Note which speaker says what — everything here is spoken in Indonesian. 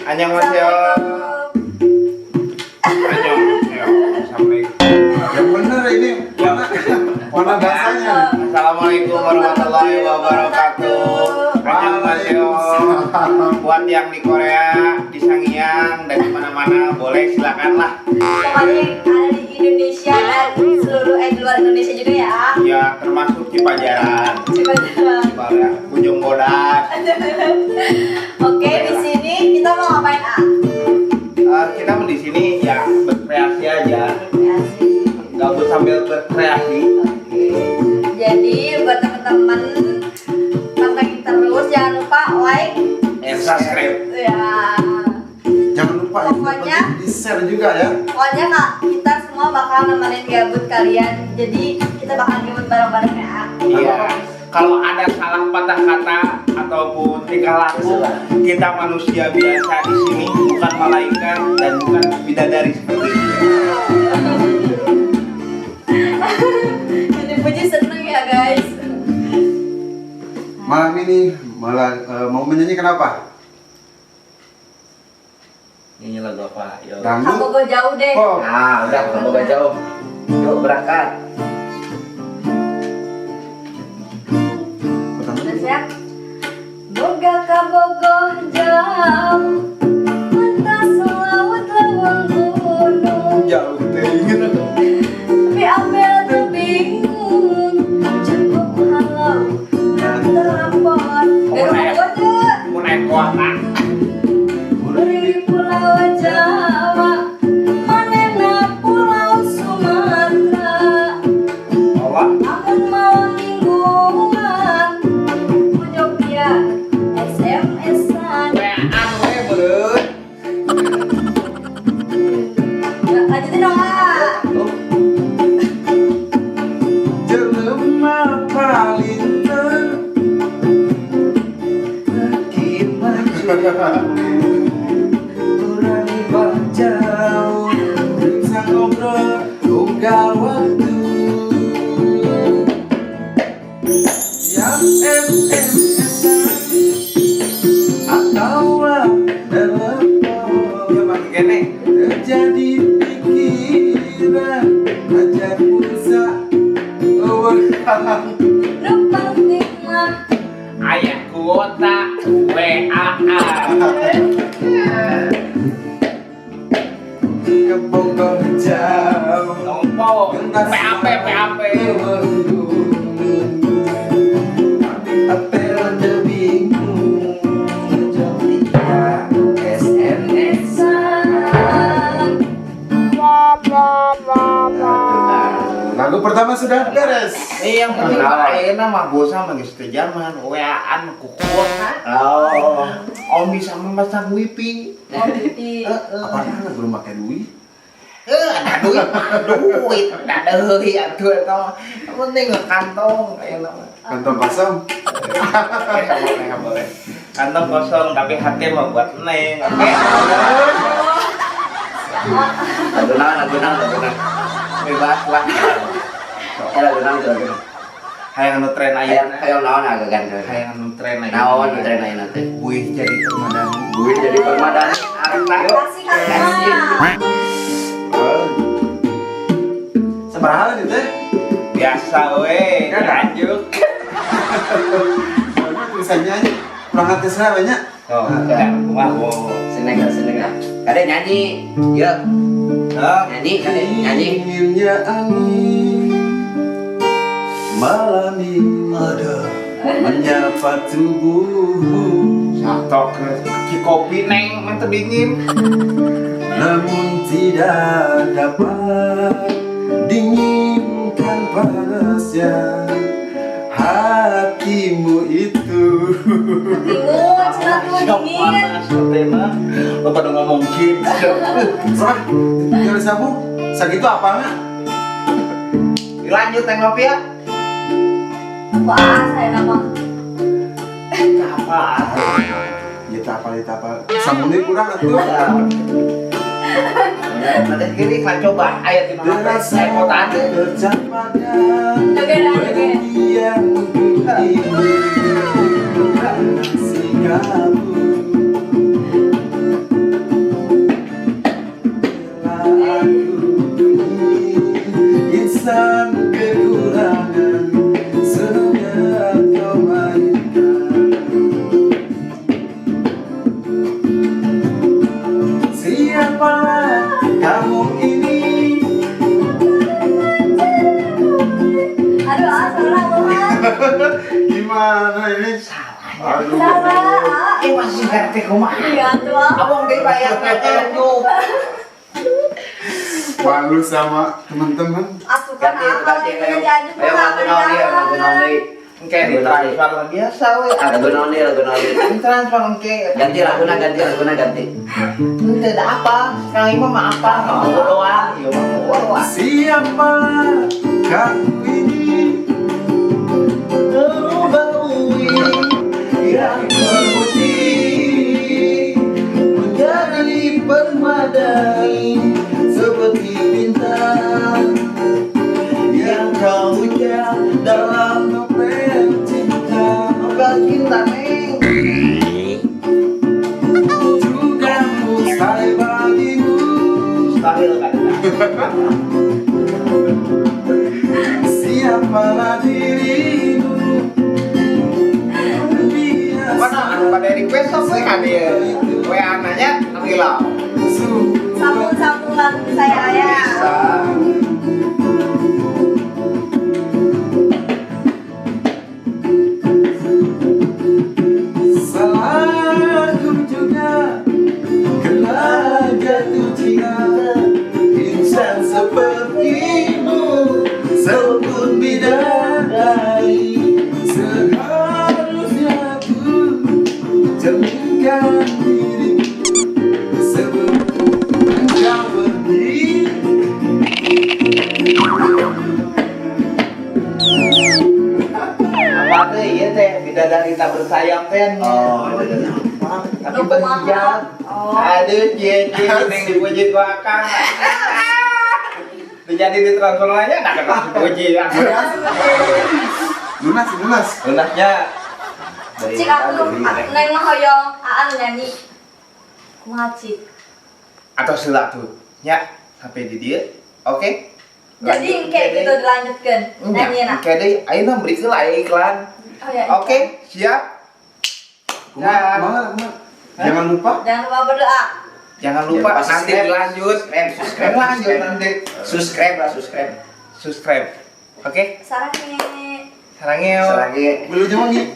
Speaker 1: Annyeonghaseyo. Annyeonghaseyo. Assalamualaikum.
Speaker 2: Yang bener ini mana bahasanya?
Speaker 1: Assalamualaikum warahmatullahi wabarakatuh. Annyeonghaseyo. Buat yang di Korea, di Sangiang dan di mana-mana boleh silakan lah.
Speaker 3: Pokoknya ada di Indonesia dan seluruh di luar Indonesia juga ya.
Speaker 1: Ya termasuk Cipajaran, Ujung Bodas.
Speaker 3: Oke, di sini kita mau ngapain
Speaker 1: Kita di sini ya berkreasi aja, gabut sambil berkreasi.
Speaker 3: Oke. Jadi buat teman-teman pantengin terus, jangan lupa like
Speaker 1: And subscribe.
Speaker 3: ya.
Speaker 2: Jangan lupa
Speaker 3: Pokoknya
Speaker 2: di share juga ya.
Speaker 3: Pokoknya kak, kita semua bakal nemenin gabut kalian. Jadi kita bakal gabut bareng-bareng ya.
Speaker 1: Iya. Kalau ada salah patah kata ataupun tingkah laku, kita manusia biasa di sini, bukan malaikat dan bukan bidadari seperti itu.
Speaker 3: Yang dipuji seneng ya guys.
Speaker 2: Malam ini malah mau menyanyikan apa?
Speaker 1: Ini lagu apa? Yo.
Speaker 2: Dangdut.
Speaker 3: Kamu go jauh deh.
Speaker 2: Oh,
Speaker 1: Nah, udah kamu gak jauh. Yuk berangkat.
Speaker 3: Terus ya. Boga ka bogoh jauh, mentas laut lawang gunung.
Speaker 2: jauh teh inget.
Speaker 3: Tapi ambil tuh bingung, cukup halau dan terapot.
Speaker 1: Mau naik kuota.
Speaker 3: Beri pulau Jawa, manena pulau Sumatera.
Speaker 1: Allah.
Speaker 3: Namun mau mingguan, Jogja SMS-an.
Speaker 1: Wean we belut.
Speaker 3: Lanjutin dong kak.
Speaker 2: Jelema palina makin maju. Kurang jauh, bisa ngobrol tunggal waktu. Yang SMS atau telepon
Speaker 1: Ya bang gini.
Speaker 2: terjadi pikiran aja pulsa
Speaker 3: Numpang timah.
Speaker 1: Ayah kuota WA.
Speaker 2: ke Bogor jauh
Speaker 1: Nompo PAP.
Speaker 2: apel bingung Jogja SMS-an. Lagu pertama sudah beres.
Speaker 1: Yang penting ayeuna mah bosa mah geus teu zaman WA-an ku kuota.
Speaker 2: Oh,
Speaker 1: Om bisa memasang wifi.
Speaker 3: Oh, di
Speaker 2: apaan belum pakai duit?
Speaker 1: Ada duit, ada deui atuh eta. Yang penting ke kantong ayeuna mah.
Speaker 2: Kantong kosong.
Speaker 1: Boleh. Kantong kosong tapi hati mah buat neng. Oke. Lagu-lagu. Bebas lah.
Speaker 4: lagu.
Speaker 1: Hayang anu tren ayeuna.
Speaker 4: Hayang naon agak ganjel.
Speaker 1: Hayang anu tren ayeuna.
Speaker 4: Naon nu tren ayeuna teh?
Speaker 1: Buih jadi permadani.
Speaker 4: Duit jadi permadani. Arep lah.
Speaker 3: Kasih kakak.
Speaker 2: Sabaraha nih teh?
Speaker 1: Biasa we, lanjut.
Speaker 2: Bisa nyanyi. Kurang hati saya banyak.
Speaker 1: Oh, enggak. Wow.
Speaker 4: Senegal. Kade nyanyi. Yuk. Nyanyi, kade nyanyi.
Speaker 2: Dinginnya angin malam ini ada menyapa tubuhmu,
Speaker 1: Satok ke kopi neng, mantep dingin.
Speaker 2: namun tidak dapat dinginkan panasnya hatimu itu.
Speaker 3: Bingung, cenah tuh dingin.
Speaker 1: Panas katanya. Lo pada ngomong gitu.
Speaker 2: Serah, tinggal sabu, segitu apa nak?
Speaker 1: Lanjut neng ngopi ya.
Speaker 3: Wah, saya nama.
Speaker 1: Apa?
Speaker 2: Ditapal. Sambungnya kurang atuh.
Speaker 1: Nanti gini kan coba ayat di mana? Saya mau tanya.
Speaker 2: Tercapainya
Speaker 3: Joget.
Speaker 2: yang ini kasih kamu. Siapalah kamu ini?
Speaker 3: Aduh, salah banget.
Speaker 2: Gimana ini? Aduh.
Speaker 3: Salah.
Speaker 1: Masih ngerti kumaha.
Speaker 3: Iya tuh.
Speaker 1: Abang dia bayar tuh.
Speaker 2: Malu sama teman-teman.
Speaker 3: Asukan
Speaker 4: Ganti,
Speaker 3: apa
Speaker 4: ayo.
Speaker 3: ini diajak
Speaker 4: Ayo lagu naon dia, lagu naon deui.
Speaker 1: Kayak di transfer lah biasa we.
Speaker 4: Lagu naon dia, lagu naon dia.
Speaker 1: Di transfer engke.
Speaker 4: Ganti laguna, ganti.
Speaker 1: Ente ada apa? Sekarang ini mah apa? Mau doang. Iya mau doang.
Speaker 2: Siapalah kamu ini?
Speaker 1: Terbaui yang memutih menjadi permadani seperti bintang yang kau ucap dalam
Speaker 2: Novel cinta
Speaker 1: novel cinta neng.
Speaker 2: juga mustahil bagimu.
Speaker 1: Mustahil kan?
Speaker 2: Siapalah dirimu?
Speaker 1: Mana anu pada request apa kan dia? WA nanya ngilau.
Speaker 3: Sambung lagu saya ya.
Speaker 1: Bisa.
Speaker 2: Salahku juga kena jatuh cinta. Insan sepertimu sempun bidadari. Seharusnya ku cerminkan diri sebelum engkau pergi.
Speaker 1: Apa tuh iya teh bidadari tak bersayap teh.
Speaker 2: Oh, iya.
Speaker 1: Tapi berhijab.
Speaker 3: Oh.
Speaker 1: Aduh, cie neng dipuji ku akang. Jadi di transfer aja nak kena dipuji.
Speaker 2: Lunas.
Speaker 1: Lunasnya
Speaker 3: Cik aku neng mah hoyong aan nyanyi. Kumaha cik?
Speaker 1: atau sila tuh ya sampai di dia. Oke.
Speaker 3: Jadi kayak gitu dilanjutkan nyanyi nak.
Speaker 1: Oke deh, ayo beri ke iklan.
Speaker 3: Oh ya.
Speaker 1: Oke, siap.
Speaker 2: Kumaha. Jangan lupa
Speaker 3: Jangan lupa berdoa.
Speaker 1: Jangan lupa
Speaker 4: Ya,
Speaker 1: nanti
Speaker 4: subscribe.
Speaker 1: dilanjut.
Speaker 4: Subscribe.
Speaker 1: Lanjut nanti.
Speaker 4: Subscribe.
Speaker 1: Subscribe. Oke,
Speaker 3: Sarangnya.
Speaker 1: sarangnya.
Speaker 4: Selagi
Speaker 2: belum jangan nih.